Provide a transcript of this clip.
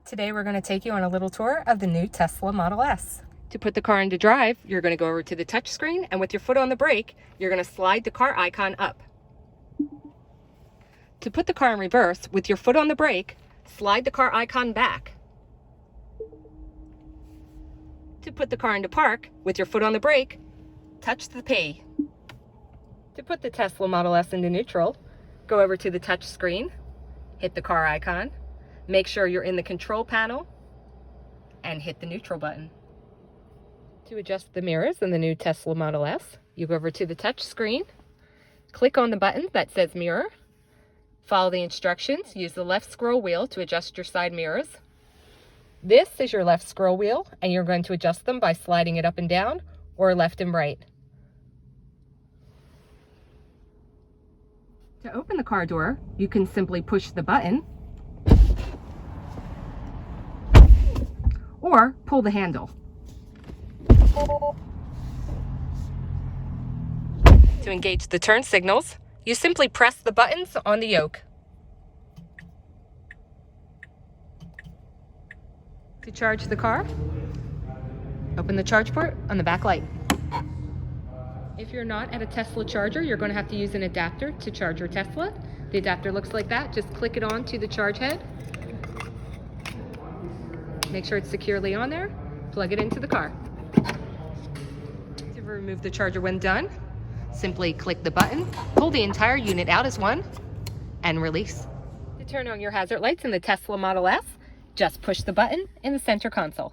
Today we're going to take you on a little tour of the new Tesla Model S. To put the car into drive, you're going to go over to the touch screen, and with your foot on the brake, you're going to slide the car icon up. To put the car in reverse, with your foot on the brake, slide the car icon back. To put the car into park, with your foot on the brake, touch the P. To put the Tesla Model S into neutral, go over to the touch screen, hit the car icon, make sure you're in the control panel, and hit the neutral button. To adjust the mirrors in the new Tesla Model S, you go over to the touch screen, click on the button that says mirror, follow the instructions, use the left scroll wheel to adjust your side mirrors. This is your left scroll wheel, and you're going to adjust them by sliding it up and down or left and right. To open the car door, you can simply push the button or pull the handle. To engage the turn signals, you simply press the buttons on the yoke. To charge the car, open the charge port on the back light. If you're not at a Tesla charger, you're going to have to use an adapter to charge your Tesla. The adapter looks like that. Just click it on to the charge head. Make sure it's securely on there. Plug it into the car. To remove the charger when done, simply click the button, pull the entire unit out as one, and release. To turn on your hazard lights in the Tesla Model S, just push the button in the center console.